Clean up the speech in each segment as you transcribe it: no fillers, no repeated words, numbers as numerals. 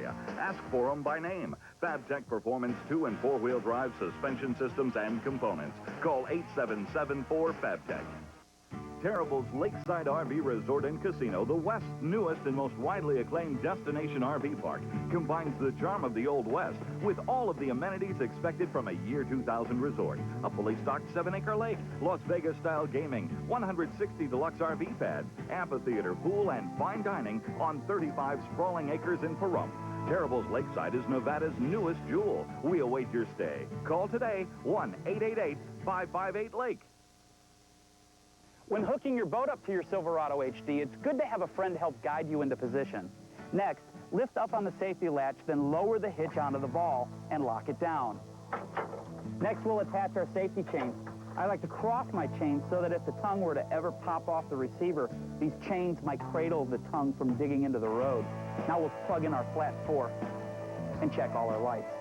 California. Ask for them by name. FabTech Performance 2- and 4-wheel drive suspension systems and components. Call 877-4FabTech. Terrible's Lakeside RV Resort and Casino, the West's newest and most widely acclaimed destination RV park, combines the charm of the Old West with all of the amenities expected from a year 2000 resort. A fully stocked 7-acre lake, Las Vegas-style gaming, 160 deluxe RV pads, amphitheater, pool, and fine dining on 35 sprawling acres in Pahrump. Terrible's Lakeside is Nevada's newest jewel. We await your stay. Call today, 1-888-558-LAKE. When hooking your boat up to your Silverado HD, it's good to have a friend help guide you into position. Next, lift up on the safety latch, then lower the hitch onto the ball and lock it down. Next, we'll attach our safety chains. I like to cross my chains so that if the tongue were to ever pop off the receiver, these chains might cradle the tongue from digging into the road. Now we'll plug in our flat fork and check all our lights.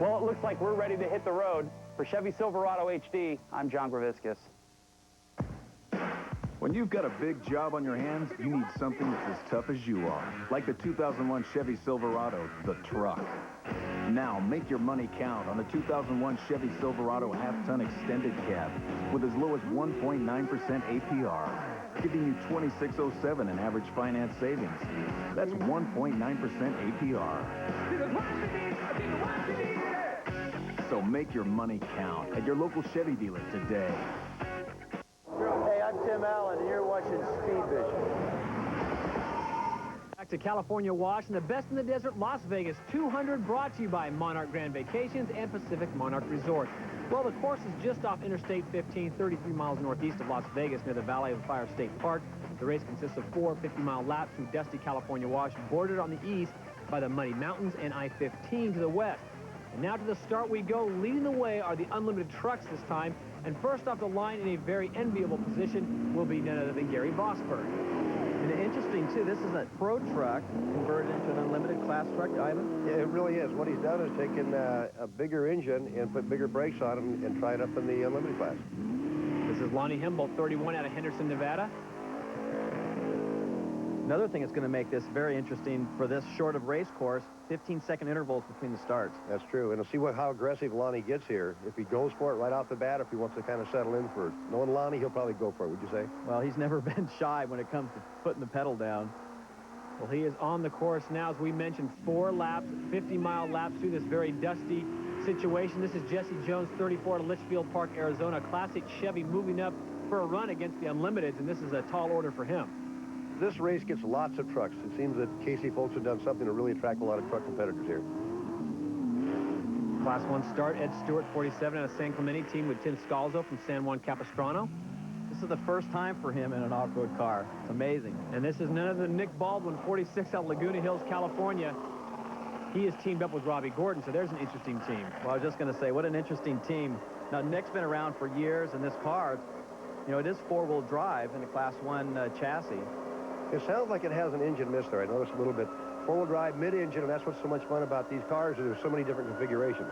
Well, it looks like we're ready to hit the road. For Chevy Silverado HD, I'm John Graviscus. When you've got a big job on your hands, you need something that's as tough as you are. Like the 2001 Chevy Silverado, the truck. Now, make your money count on the 2001 Chevy Silverado half-ton extended cab with as low as 1.9% APR, giving you $26.07 in average finance savings. That's 1.9% APR. So make your money count at your local Chevy dealer today. Hey, I'm Tim Allen, and you're watching Speed Vision. Back to California Wash and the best in the desert, Las Vegas 200, brought to you by Monarch Grand Vacations and Pacific Monarch Resort. Well, the course is just off Interstate 15, 33 miles northeast of Las Vegas near the Valley of Fire State Park. The race consists of 4 50-mile laps through dusty California Wash, bordered on the east by the Muddy Mountains and I-15 to the west. And now to the start we go. Leading the way are the unlimited trucks this time. And first off the line in a very enviable position will be none other than Gary Vosberg. And interesting, too, this is a pro truck converted into an unlimited class truck, Ivan? Yeah, it really is. What he's done is taken a bigger engine and put bigger brakes on him and tried up in the unlimited class. This is Lonnie Himboldt, 31, out of Henderson, Nevada. Another thing that's going to make this very interesting for this short of race course, 15-second intervals between the starts. That's true. And we'll see how aggressive Lonnie gets here. If he goes for it right off the bat, if he wants to kind of settle in for it. Knowing Lonnie, he'll probably go for it, would you say? Well, he's never been shy when it comes to putting the pedal down. Well, he is on the course now, as we mentioned, 4 laps, 50-mile laps through this very dusty situation. This is Jesse Jones, 34, out of Litchfield Park, Arizona. Classic Chevy moving up for a run against the Unlimiteds, and this is a tall order for him. This race gets lots of trucks. It seems that Casey folks have done something to really attract a lot of truck competitors here. Class 1 start, Ed Stewart, 47, out of San Clemente, team with Tim Scalzo from San Juan Capistrano. This is the first time for him in an off-road car. It's amazing. And this is none other than Nick Baldwin, 46, out of Laguna Hills, California. He is teamed up with Robbie Gordon, so there's an interesting team. Well, I was just going to say, what an interesting team. Now, Nick's been around for years, and this car, you know, it is 4-wheel drive in a Class 1 chassis. It sounds like it has an engine miss there. I noticed a little bit. 4-wheel drive, mid-engine, and that's what's so much fun about these cars, is there's so many different configurations.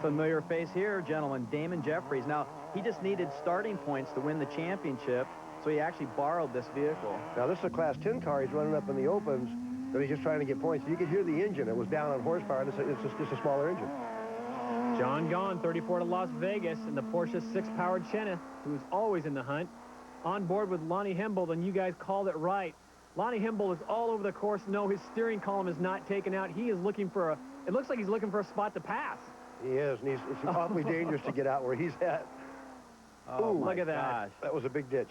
Familiar face here, gentlemen, Damon Jeffries. Now, he just needed starting points to win the championship, so he actually borrowed this vehicle. Now, this is a Class 10 car. He's running up in the opens, but he's just trying to get points. You could hear the engine. It was down on horsepower, and it's just a smaller engine. John Gahn, 34, to Las Vegas, in the Porsche 6-powered Chenna, who is always in the hunt. On board with Lonnie Himboldt, and you guys called it right. Lonnie Himboldt is all over the course. No, his steering column is not taken out. He is looking for a, it looks like he's looking for a spot to pass. He is, and it's awfully dangerous to get out where he's at. Oh, ooh, look at that. Gosh. That was a big ditch.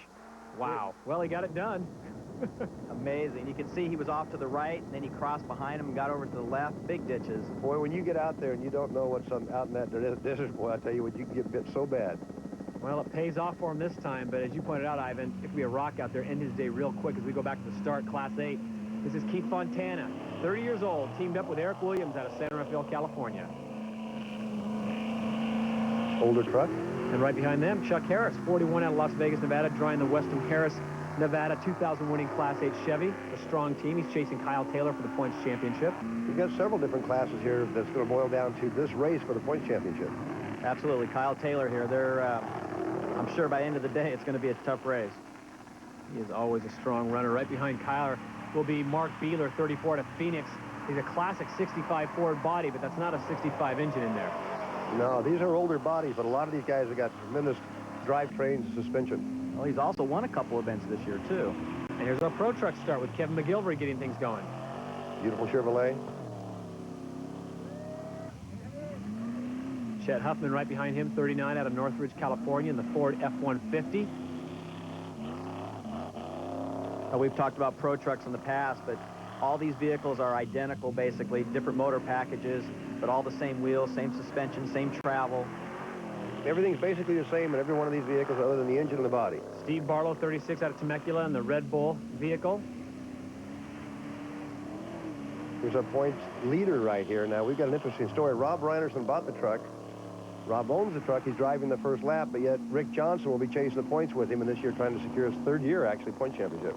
Wow. Well, he got it done. Amazing. You can see he was off to the right, and then he crossed behind him and got over to the left. Big ditches. Boy, when you get out there and you don't know what's out in that desert, boy, I tell you what, you can get bit so bad. Well, it pays off for him this time, but as you pointed out, Ivan, it could be a rock out there, end his day real quick as we go back to the start, Class 8. This is Keith Fontana, 30 years old, teamed up with Eric Williams out of San Rafael, California. Older truck. And right behind them, Chuck Harris, 41, out of Las Vegas, Nevada, drawing the Weston Harris, Nevada 2000 winning Class 8 Chevy. A strong team. He's chasing Kyle Taylor for the points championship. We've got several different classes here that's going to boil down to this race for the points championship. Absolutely. Kyle Taylor here. They're, I'm sure by the end of the day, it's going to be a tough race. He is always a strong runner. Right behind Kyler will be Mark Beeler, 34 out of Phoenix. He's a classic 65 Ford body, but that's not a 65 engine in there. No, these are older bodies, but a lot of these guys have got tremendous drivetrains and suspension. Well, he's also won a couple events this year, too. And here's our Pro Truck start with Kevin McGilvery getting things going. Beautiful Chevrolet. Chet Huffman right behind him, 39 out of Northridge, California, in the Ford F-150. Now, we've talked about Pro Trucks in the past, but all these vehicles are identical, basically, different motor packages, but all the same wheels, same suspension, same travel. Everything's basically the same in every one of these vehicles other than the engine and the body. Steve Barlow, 36 out of Temecula, in the Red Bull vehicle. Here's our points leader right here. Now, we've got an interesting story. Rob Reinerson bought the truck. Rob owns the truck. He's driving the first lap, but yet Rick Johnson will be chasing the points with him, and this year trying to secure his third year, actually, point championship.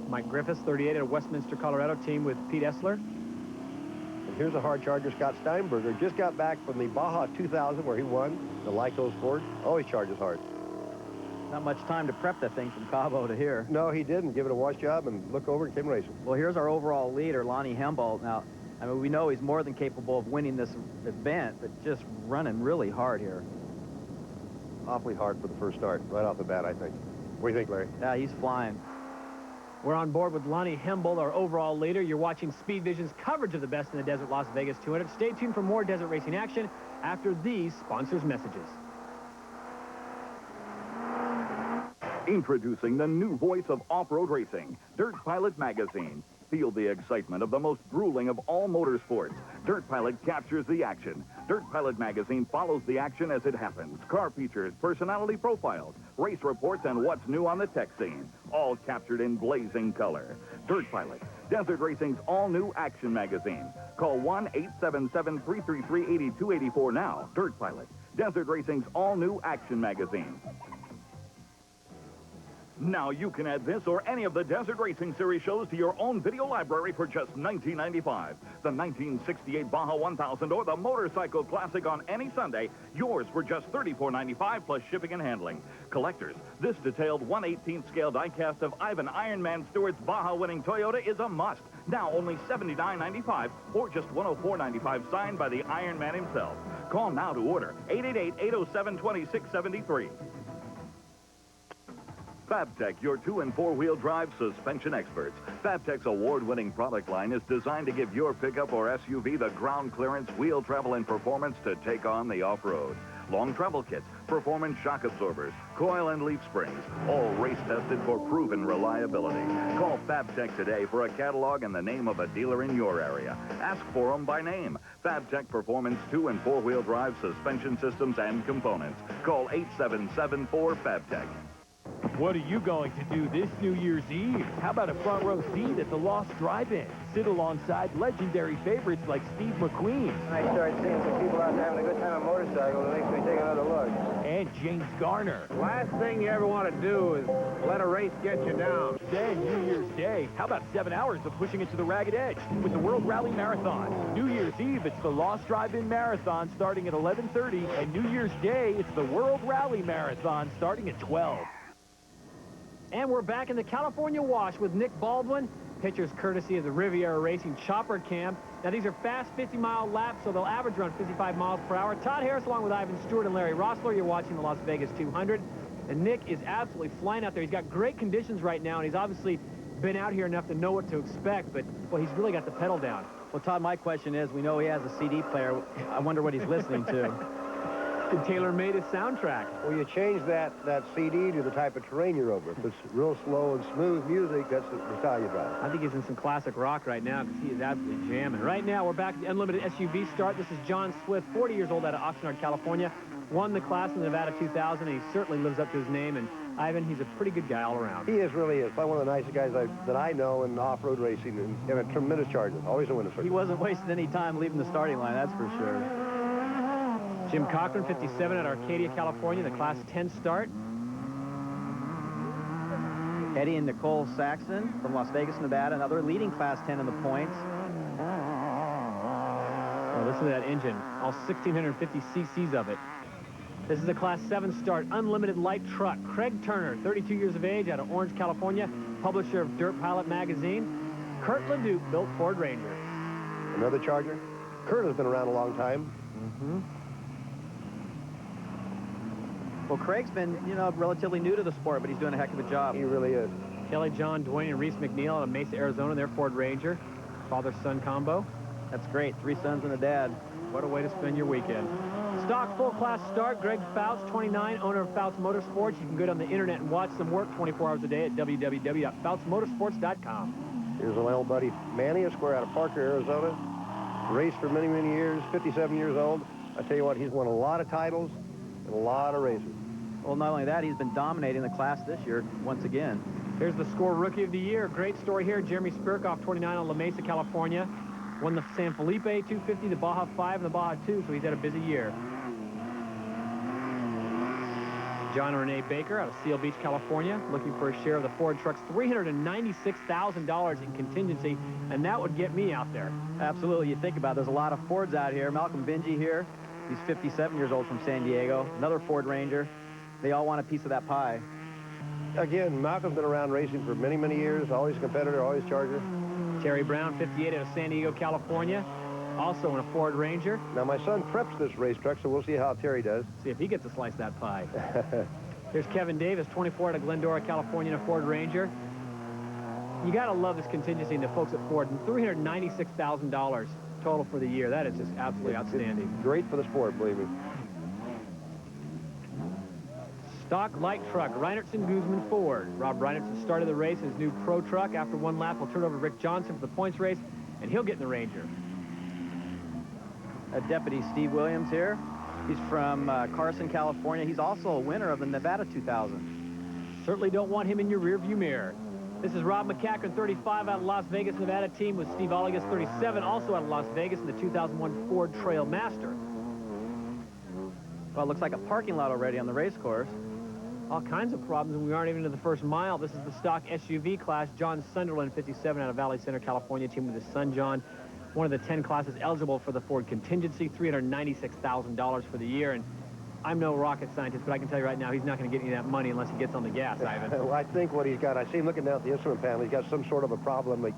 Mike Griffiths, 38 out of Westminster, Colorado, team with Pete Essler. And here's a hard charger, Scott Steinberger. Just got back from the Baja 2000 where he won the Lycos Ford. Always charges hard. Not much time to prep that thing from Cabo to here. No, he didn't. Give it a wash job and look over and came racing. Well, here's our overall leader, Lonnie Hembold. Now, I mean, we know he's more than capable of winning this event, but just running really hard here. Awfully hard for the first start, right off the bat, I think. What do you think, Larry? Yeah, he's flying. We're on board with Lonnie Hembold, our overall leader. You're watching Speed Vision's coverage of the Best in the Desert Las Vegas 200. Stay tuned for more desert racing action after these sponsors' messages. Introducing the new voice of off-road racing, Dirt Pilot Magazine. Feel the excitement of the most grueling of all motorsports. Dirt Pilot captures the action. Dirt Pilot Magazine follows the action as it happens. Car features, personality profiles, race reports, and what's new on the tech scene. All captured in blazing color. Dirt Pilot, Desert Racing's all-new action magazine. Call 1-877-333-8284 now. Dirt Pilot, Desert Racing's all-new action magazine. Now you can add this or any of the Desert Racing Series shows to your own video library for just $19.95. The 1968 Baja 1000 or the Motorcycle Classic on any Sunday, yours for just $34.95 plus shipping and handling. Collectors, this detailed 1/18 scale diecast of Ivan Ironman Stewart's Baja-winning Toyota is a must. Now only $79.95 or just $104.95 signed by the Ironman himself. Call now to order 888-807-2673. Fabtech, your 2- and 4-wheel drive suspension experts. Fabtech's award-winning product line is designed to give your pickup or SUV the ground clearance, wheel travel, and performance to take on the off-road. Long travel kits, performance shock absorbers, coil and leaf springs, all race-tested for proven reliability. Call Fabtech today for a catalog and the name of a dealer in your area. Ask for them by name. Fabtech Performance 2- and 4-wheel drive suspension systems and components. Call 877-4-FABTECH. What are you going to do this New Year's Eve? How about a front row seat at the Lost Drive-In? Sit alongside legendary favorites like Steve McQueen. I start seeing some people out there having a good time on motorcycles, it makes me take another look. And James Garner. Last thing you ever want to do is let a race get you down. Then New Year's Day. How about 7 hours of pushing it to the ragged edge with the World Rally Marathon? New Year's Eve, it's the Lost Drive-In Marathon starting at 11:30. And New Year's Day, it's the World Rally Marathon starting at 12. And we're back in the California Wash with Nick Baldwin. Pictures courtesy of the Riviera Racing Chopper Cam. Now, these are fast 50-mile laps, so they'll average around 55 miles per hour. Todd Harris along with Ivan Stewart and Larry Rossler. You're watching the Las Vegas 200. And Nick is absolutely flying out there. He's got great conditions right now, and he's obviously been out here enough to know what to expect. But, well, he's really got the pedal down. Well, Todd, my question is, we know he has a CD player. I wonder what he's listening to. Tailor-made a soundtrack. Well, you change that CD to the type of terrain you're over. If it's real slow and smooth music, that's the style you drive. I think he's in some classic rock right now because he is absolutely jamming. Right now, we're back at the Unlimited SUV start. This is John Swift, 40 years old out of Oxnard, California. Won the class in the Nevada 2000, and he certainly lives up to his name. And Ivan, he's a pretty good guy all around. He really is. Probably one of the nicest guys that I know in off-road racing, and a tremendous charger. Always a winner. He wasn't wasting any time leaving the starting line, that's for sure. Jim Cochran, 57, at Arcadia, California, the Class 10 start. Eddie and Nicole Saxon from Las Vegas, Nevada, another leading Class 10 in the points. Oh, listen to that engine, all 1,650 cc's of it. This is a Class 7 start, unlimited light truck. Craig Turner, 32 years of age, out of Orange, California, publisher of Dirt Pilot magazine. Kurt LeDuc built Ford Ranger. Another Charger. Kurt has been around a long time. Well, Craig's been, you know, relatively new to the sport, but he's doing a heck of a job. He really is. Kelly, John, Dwayne, and Reese McNeil out of Mesa, Arizona, their Ford Ranger. Father-son combo. That's great. 3 sons and a dad. What a way to spend your weekend. Stock full class start. Greg Fouts, 29, owner of Fouts Motorsports. You can go on the internet and watch them work 24 hours a day at www.foutsmotorsports.com. Here's my old buddy Manny Esquire out of Parker, Arizona. Raced for many, many years, 57 years old. I tell you what, he's won a lot of titles and a lot of races. Well, not only that, he's been dominating the class this year once again. Here's the score Rookie of the Year. Great story here. Jeremy Spirkoff, 29, on La Mesa, California. Won the San Felipe 250, the Baja 5, and the Baja 2, so he's had a busy year. John Renee Baker out of Seal Beach, California, looking for a share of the Ford truck's $396,000 in contingency, and that would get me out there. Absolutely. You think about it, there's a lot of Fords out here. Malcolm Bingy here. He's 57 years old from San Diego. Another Ford Ranger. They all want a piece of that pie. Again, Malcolm's been around racing for many, many years. Always competitor, always Charger. Terry Brown, 58, out of San Diego, California, also in a Ford Ranger. Now, my son preps this race truck, so we'll see how Terry does. See if he gets to slice that pie. Here's Kevin Davis, 24, out of Glendora, California, in a Ford Ranger. You got to love this contingency and the folks at Ford. $396,000 total for the year. That is just absolutely outstanding. It's great for the sport, believe me. Stock light truck, Reinertsen Guzman Ford. Rob Reinertsen started the race in his new Pro truck. After one lap, we'll turn over to Rick Johnson for the points race, and he'll get in the Ranger. Deputy Steve Williams here. He's from Carson, California. He's also a winner of the Nevada 2000. Certainly don't want him in your rearview mirror. This is Rob McCackern, 35, out of Las Vegas, Nevada team, with Steve Olligas, 37, also out of Las Vegas, in the 2001 Ford Trail Master. Well, it looks like a parking lot already on the race course. All kinds of problems, and we aren't even to the first mile. This is the stock SUV class. John Sunderland, 57, out of Valley Center, California, team with his son, John. One of the 10 classes eligible for the Ford contingency, $396,000 for the year. And I'm no rocket scientist, but I can tell you right now, he's not going to get any of that money unless he gets on the gas, Ivan. Well, I think what he's got, I see him looking down at the instrument panel, he's got some sort of a problem. Like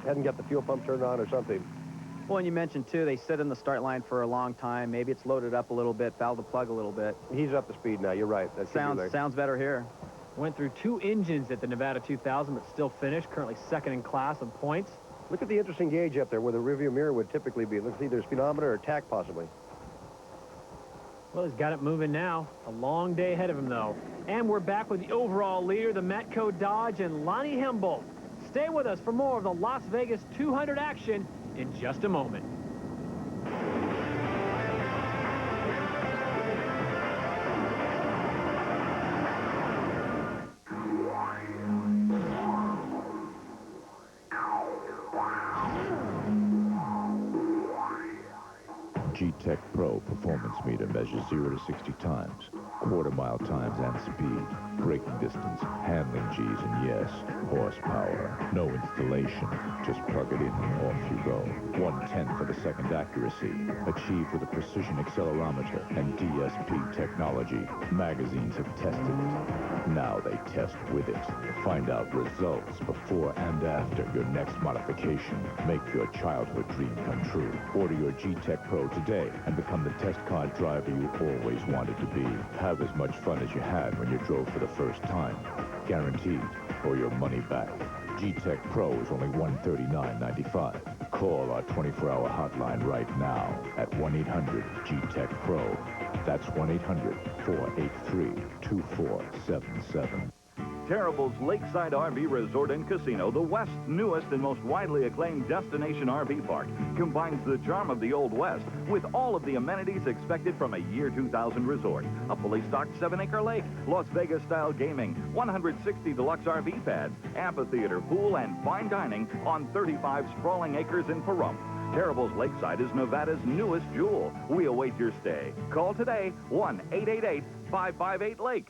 hadn't got the fuel pump turned on or something. Well, and you mentioned, too, they sit in the start line for a long time. Maybe it's loaded up a little bit, valve the plug a little bit. He's up to speed now, you're right. That sounds better here. Went through 2 engines at the Nevada 2000, but still finished. Currently second in class in points. Look at the interesting gauge up there where the rearview mirror would typically be. It looks either speedometer or tach, possibly. Well, he's got it moving now. A long day ahead of him, though. And we're back with the overall leader, the Matco Dodge, and Lonnie Hemble. Stay with us for more of the Las Vegas 200 action in just a moment. G-Tech Pro performance meter measures 0 to 60 times, quarter-mile times and speed, braking distance, handling G's, and yes, horsepower. No installation, just plug it in and off you go. 1/10 of a second accuracy, achieved with a precision accelerometer and DSP technology. Magazines have tested it. Now they test with it. Find out results before and after your next modification. Make your childhood dream come true. Order your G-Tech Pro today and become the test car driver you always wanted to be. Have as much fun as you had when you drove for the first time. Guaranteed, or your money back. G-Tech Pro is only $139.95. Call our 24-hour hotline right now at 1-800-G-Tech-PRO. That's 1-800-483-2477. Terrible's Lakeside RV Resort and Casino, the West's newest and most widely acclaimed destination RV park, combines the charm of the Old West with all of the amenities expected from a year 2000 resort. A fully stocked 7-acre lake, Las Vegas-style gaming, 160 deluxe RV pads, amphitheater, pool, and fine dining on 35 sprawling acres in Pahrump. Terrible's Lakeside is Nevada's newest jewel. We await your stay. Call today, 1-888-558-LAKE.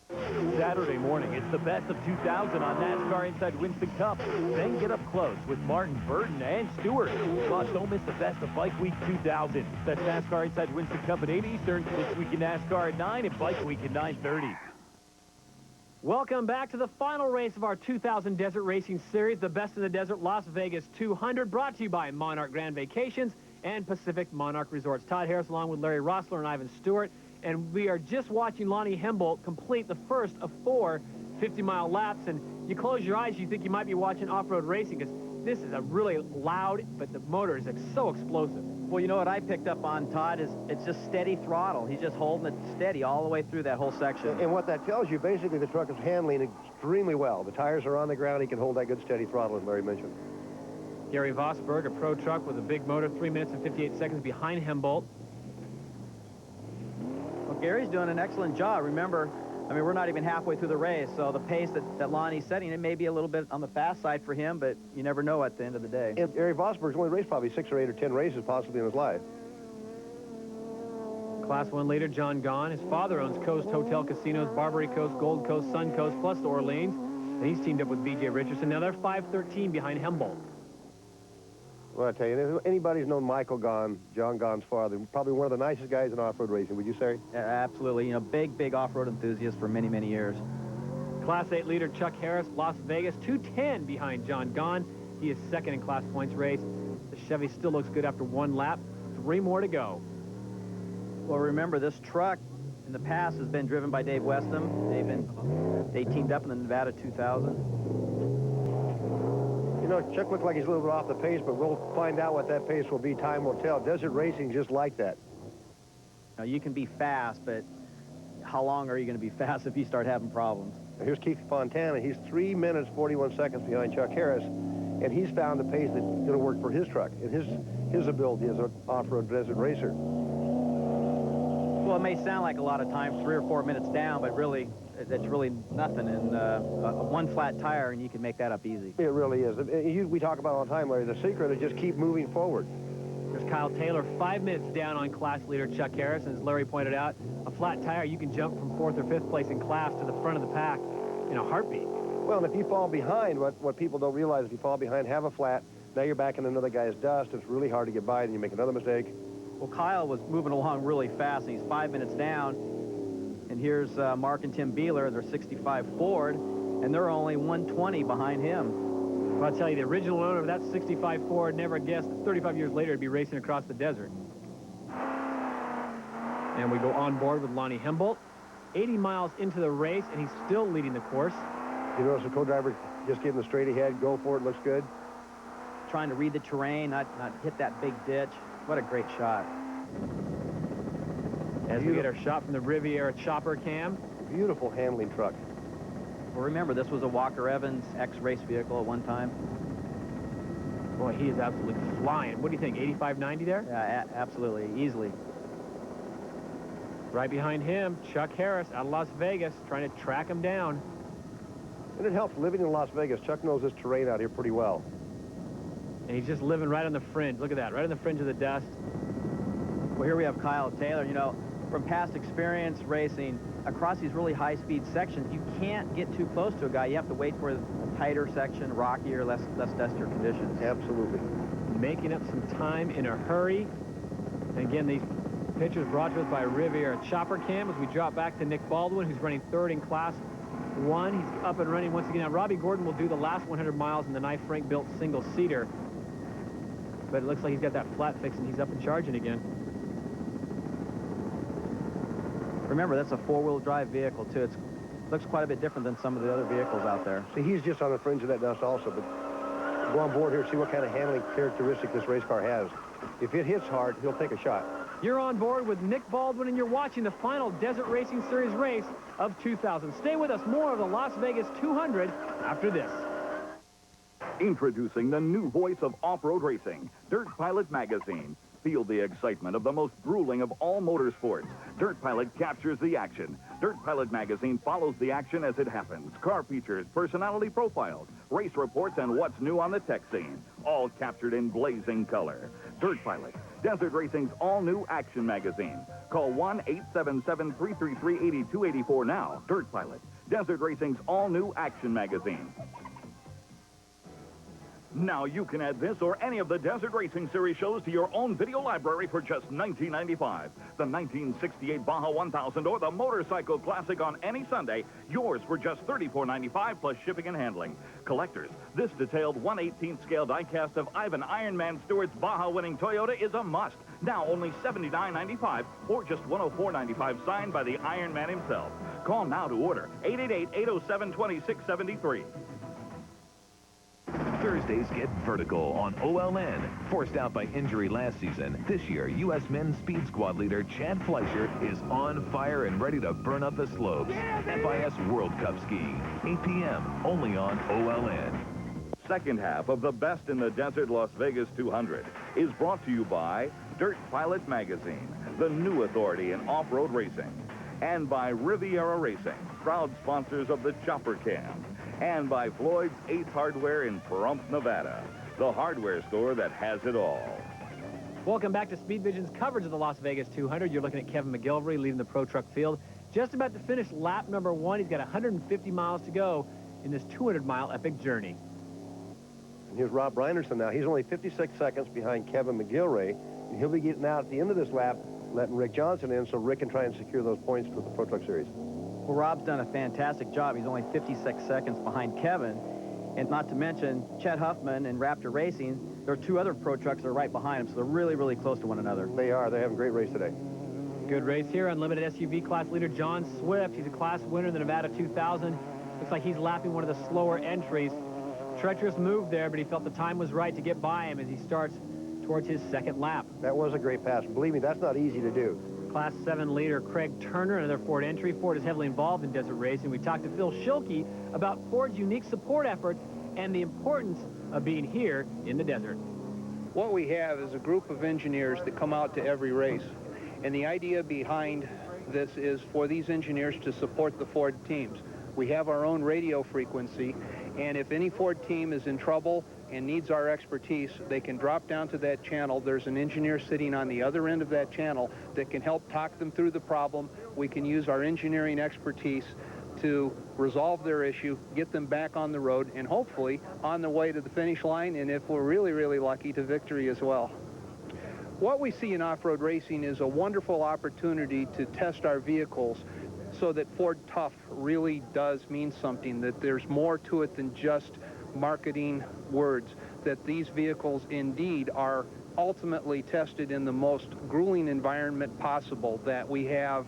Saturday morning, it's the best of 2000 on NASCAR Inside Winston Cup. Then get up close with Martin, Burton, and Stewart. Plus, don't miss the best of Bike Week 2000. That's NASCAR Inside Winston Cup at 8 Eastern, This Week in NASCAR at 9, and Bike Week at 9:30. Welcome back to the final race of our 2000 Desert Racing Series, the Best in the Desert Las Vegas 200, brought to you by Monarch Grand Vacations and Pacific Monarch Resorts. Todd Harris along with Larry Rossler and Ivan Stewart. And we are just watching Lonnie Hembolt complete the first of 4 50-mile laps. And you close your eyes, you think you might be watching off-road racing, because this is a really loud, but the motor is so explosive. Well, you know what I picked up on, Todd, is it's just steady throttle. He's just holding it steady all the way through that whole section. And what that tells you, basically, the truck is handling extremely well. The tires are on the ground. He can hold that good steady throttle, as Larry mentioned. Gary Vosberg, a pro truck with a big motor, 3 minutes and 58 seconds behind Hembolt. Well, Gary's doing an excellent job. Remember, I mean, we're not even halfway through the race, so the pace that Lonnie's setting, it may be a little bit on the fast side for him, but you never know at the end of the day. And Gary Vosberg's only raced probably 6 or 8 or 10 races possibly in his life. Class 1 leader John Gahn. His father owns Coast Hotel Casinos, Barbary Coast, Gold Coast, Sun Coast, plus Orleans. And he's teamed up with B.J. Richardson. Now they're 5:13 behind Hembolt. Well, I tell you, if anybody's known Michael Gahn, John Gahn's father, probably one of the nicest guys in off-road racing. Would you say? Yeah, absolutely. You know, big off-road enthusiast for many, many years. Class 8 leader Chuck Harris, Las Vegas, 2:10 behind John Gahn. He is second in class points race. The Chevy still looks good after 1 lap. 3 more to go. Well, remember, this truck in the past has been driven by Dave Westham. They teamed up in the Nevada 2000. You know, Chuck looked like he's a little bit off the pace, but we'll find out what that pace will be. Time will tell. Desert racing just like that. Now, you can be fast, but how long are you going to be fast if you start having problems? Now, here's Keith Fontana. He's 3 minutes, 41 seconds behind Chuck Harris, and he's found a pace that's going to work for his truck and his ability as an off-road desert racer. Well, it may sound like a lot of time, 3 or 4 minutes down, but really, it's really nothing. And one flat tire, and you can make that up easy. It really is. We talk about it all the time, Larry. The secret is just keep moving forward. There's Kyle Taylor, 5 minutes down on class leader Chuck Harris. And as Larry pointed out, a flat tire, you can jump from 4th or 5th place in class to the front of the pack in a heartbeat. Well, and if you fall behind, what people don't realize, if you fall behind, have a flat, now you're back in another guy's dust. It's really hard to get by, and you make another mistake. Well, Kyle was moving along really fast, and he's 5 minutes down. And here's Mark and Tim Beeler, they're 65 Ford, and they're only 120 behind him. Well, I'll tell you, the original owner of that 65 Ford never guessed 35 years later to be racing across the desert. And we go on board with Lonnie Hembolt, 80 miles into the race, and he's still leading the course. You notice the co-driver just giving the straight ahead, go for it, looks good. Trying to read the terrain, not hit that big ditch. What a great shot. As we get our shot from the Riviera chopper cam. Beautiful handling truck. Well, remember, this was a Walker Evans X-Race vehicle at one time. Boy, he is absolutely flying. What do you think, 85-90 there? Yeah, absolutely, easily. Right behind him, Chuck Harris out of Las Vegas, trying to track him down. And it helps living in Las Vegas. Chuck knows this terrain out here pretty well. And he's just living right on the fringe. Look at that, right on the fringe of the dust. Well, here we have Kyle Taylor. You know, from past experience racing, across these really high-speed sections, you can't get too close to a guy. You have to wait for a tighter section, rockier, less dustier conditions. Absolutely. Making up some time in a hurry. And again, these pictures brought to us by Riviera Chopper Cam as we drop back to Nick Baldwin, who's running 3rd in Class 1. He's up and running once again. Now, Robbie Gordon will do the last 100 miles in the Knife Frank built single-seater. But it looks like he's got that flat fix, and he's up and charging again. Remember, that's a 4-wheel drive vehicle, too. It looks quite a bit different than some of the other vehicles out there. See, he's just on the fringe of that dust also, but go on board here and see what kind of handling characteristic this race car has. If it hits hard, he'll take a shot. You're on board with Nick Baldwin, and you're watching the final Desert Racing Series race of 2000. Stay with us. More of the Las Vegas 200 after this. Introducing the new voice of off-road racing, Dirt Pilot Magazine. Feel the excitement of the most grueling of all motorsports. Dirt Pilot captures the action. Dirt Pilot Magazine follows the action as it happens. Car features, personality profiles, race reports, and what's new on the tech scene. All captured in blazing color. Dirt Pilot, Desert Racing's all-new action magazine. Call 1-877-333-8284 now. Dirt Pilot, Desert Racing's all-new action magazine. Now you can add this or any of the Desert Racing Series shows to your own video library for just $19.95. The 1968 Baja 1000 or the Motorcycle Classic on any Sunday, yours for just $34.95 plus shipping and handling. Collectors, this detailed 1/18th scale diecast of Ivan Ironman Stewart's Baja-winning Toyota is a must. Now only $79.95 or just $104.95 signed by the Ironman himself. Call now to order 888-807-2673. Thursdays get vertical on OLN. Forced out by injury last season, this year, U.S. men's speed squad leader Chad Fleischer is on fire and ready to burn up the slopes. FIS World Cup skiing, 8 p.m., only on OLN. Second half of the Best in the Desert Las Vegas 200 is brought to you by Dirt Pilot Magazine, the new authority in off-road racing, and by Riviera Racing, proud sponsors of the Chopper Cam, and by Floyd's Ace Hardware in Pahrump, Nevada, the hardware store that has it all. Welcome back to Speed Vision's coverage of the Las Vegas 200. You're looking at Kevin McGilvery leading the Pro Truck field. Just about to finish lap number 1. He's got 150 miles to go in this 200-mile epic journey. And here's Rob Reinerson now. He's only 56 seconds behind Kevin McGilvery. And he'll be getting out at the end of this lap, letting Rick Johnson in so Rick can try and secure those points for the Pro Truck Series. Well, Rob's done a fantastic job. He's only 56 seconds behind Kevin. And not to mention, Chet Huffman and Raptor Racing, there are 2 other Pro Trucks that are right behind him, so they're really, really close to one another. They are. They're having a great race today. Good race here. Unlimited SUV class leader John Swift. He's a class winner in the Nevada 2000. Looks like he's lapping one of the slower entries. Treacherous move there, but he felt the time was right to get by him as he starts towards his second lap. That was a great pass. Believe me, that's not easy to do. Class 7 leader Craig Turner, another Ford entry. Ford is heavily involved in desert racing. We talked to Phil Schilke about Ford's unique support efforts and the importance of being here in the desert. What we have is a group of engineers that come out to every race. And the idea behind this is for these engineers to support the Ford teams. We have our own radio frequency, and if any Ford team is in trouble and needs our expertise, they can drop down to that channel. There's an engineer sitting on the other end of that channel that can help talk them through the problem. We can use our engineering expertise to resolve their issue, get them back on the road, and hopefully on the way to the finish line, and if we're really, really lucky, to victory as well. What we see in off-road racing is a wonderful opportunity to test our vehicles so that Ford Tough really does mean something, that there's more to it than just marketing words, that these vehicles indeed are ultimately tested in the most grueling environment possible, that we have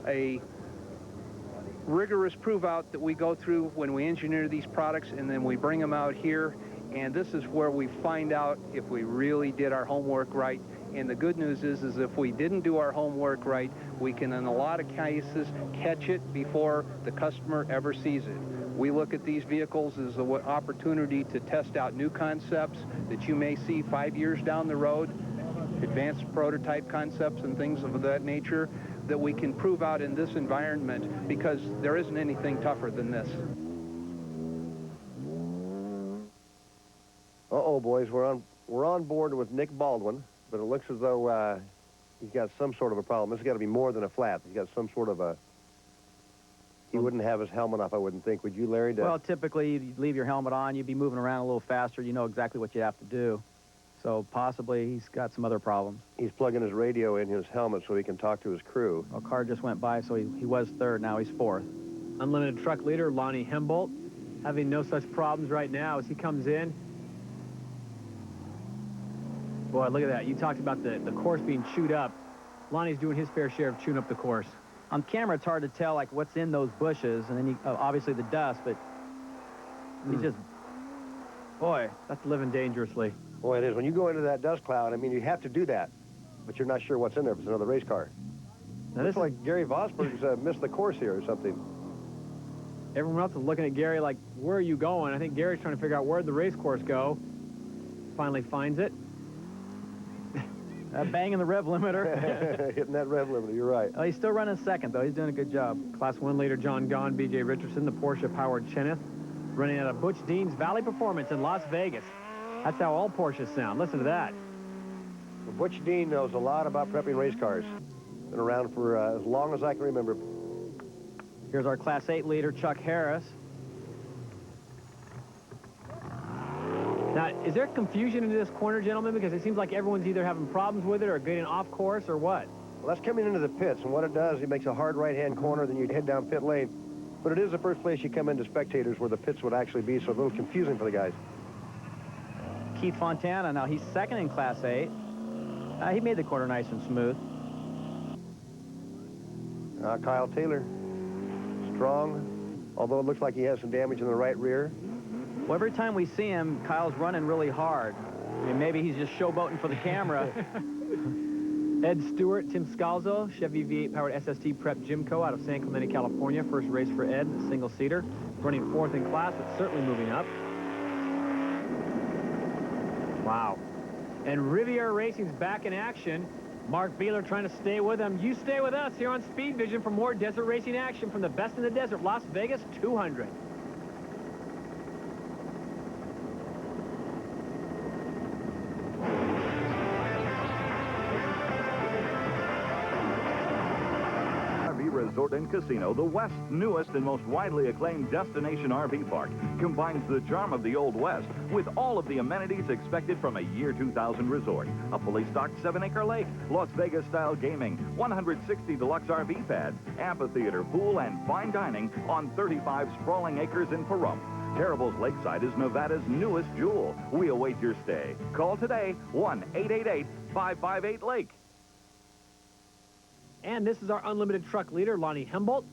a rigorous prove-out that we go through when we engineer these products, and then we bring them out here, and this is where we find out if we really did our homework right. And the good news is if we didn't do our homework right, we can, in a lot of cases, catch it before the customer ever sees it. We look at these vehicles as an opportunity to test out new concepts that you may see 5 years down the road, advanced prototype concepts and things of that nature that we can prove out in this environment, because there isn't anything tougher than this. Uh-oh, boys, we're on board with Nick Baldwin, but it looks as though he's got some sort of a problem. This has got to be more than a flat. He's got some sort of a... He wouldn't have his helmet off, I wouldn't think. Would you, Larry? Well, typically, you'd leave your helmet on. You'd be moving around a little faster. You know exactly what you have to do. So possibly he's got some other problems. He's plugging his radio in his helmet so he can talk to his crew. A car just went by, so he was 3rd. Now he's 4th. Unlimited truck leader Lonnie Hembolt having no such problems right now as he comes in. Boy, look at that. You talked about the course being chewed up. Lonnie's doing his fair share of chewing up the course. On camera, it's hard to tell, like, what's in those bushes, and then obviously the dust, but he's just... Boy, that's living dangerously. Boy, it is. When you go into that dust cloud, I mean, you have to do that, but you're not sure what's in there if it's another race car. Now, Looks like Gary Vosberg's missed the course here or something. Everyone else is looking at Gary like, where are you going? I think Gary's trying to figure out where'd the race course go. Finally finds it. Banging the rev limiter. Hitting that rev limiter, you're right. Well, he's still running 2nd, though. He's doing a good job. Class 1 leader John Gahn, B.J. Richardson, the Porsche-powered Cheneth, running out of Butch Dean's Valley Performance in Las Vegas. That's how all Porsches sound. Listen to that. Well, Butch Dean knows a lot about prepping race cars. Been around for as long as I can remember. Here's our Class 8 leader, Chuck Harris. Now, is there confusion into this corner, gentlemen? Because it seems like everyone's either having problems with it or getting off course or what? Well, that's coming into the pits, and what it does, it makes a hard right-hand corner, then you head down pit lane. But it is the first place you come into spectators where the pits would actually be, so a little confusing for the guys. Keith Fontana, now he's second in Class 8. He made the corner nice and smooth. Kyle Taylor, strong, although it looks like he has some damage in the right rear. Well, every time we see him, Kyle's running really hard. I mean, maybe he's just showboating for the camera. Ed Stewart, Tim Scalzo, Chevy V8 powered SST Prep Jimco out of San Clemente, California. First race for Ed, a single-seater. Running fourth in class, but certainly moving up. Wow. And Riviera Racing's back in action. Mark Beeler trying to stay with them. You stay with us here on Speed Vision for more desert racing action from the Best in the Desert Las Vegas 200. Resort and Casino, the West's newest and most widely acclaimed destination RV park, combines the charm of the Old West with all of the amenities expected from a year 2000 resort. A fully stocked 7-acre lake, Las Vegas-style gaming, 160 deluxe RV pads, amphitheater, pool, and fine dining on 35 sprawling acres in Pahrump. Terrible's Lakeside is Nevada's newest jewel. We await your stay. Call today, 1-888-558-LAKE. And this is our unlimited truck leader, Lonnie Hembolt.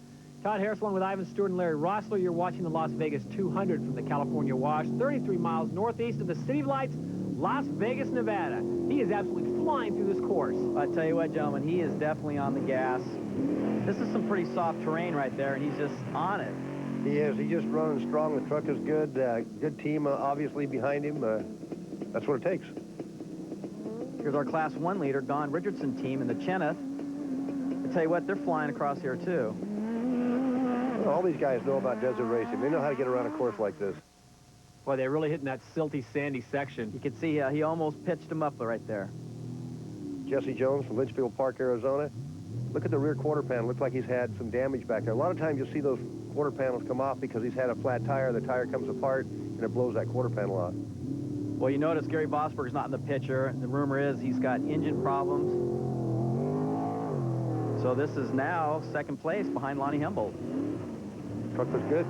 Todd Harris, along with Ivan Stewart and Larry Rossler. You're watching the Las Vegas 200 from the California Wash, 33 miles northeast of the City of Lights, Las Vegas, Nevada. He is absolutely flying through this course. I tell you what, gentlemen, he is definitely on the gas. This is some pretty soft terrain right there, and he's just on it. He is. He's just running strong. The truck is good. Good team, obviously, behind him. That's what it takes. Here's our Class 1 leader, Don Richardson team in the Cheneth. I tell you what, they're flying across here, too. All these guys know about desert racing. They know how to get around a course like this. Boy, they're really hitting that silty, sandy section. You can see he almost pitched him up right there. Jesse Jones from Litchfield Park, Arizona. Look at the rear quarter panel. Looks like he's had some damage back there. A lot of times you'll see those quarter panels come off because he's had a flat tire. The tire comes apart, and it blows that quarter panel off. Well, you notice Gary Bosberg's not in the picture. The rumor is he's got engine problems. So this is now second place behind Lonnie Hembolt. Truck was good.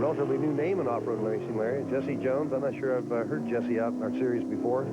Relatively new name in off-road racing, Larry. Jesse Jones. I'm not sure I've heard Jesse out in our series before.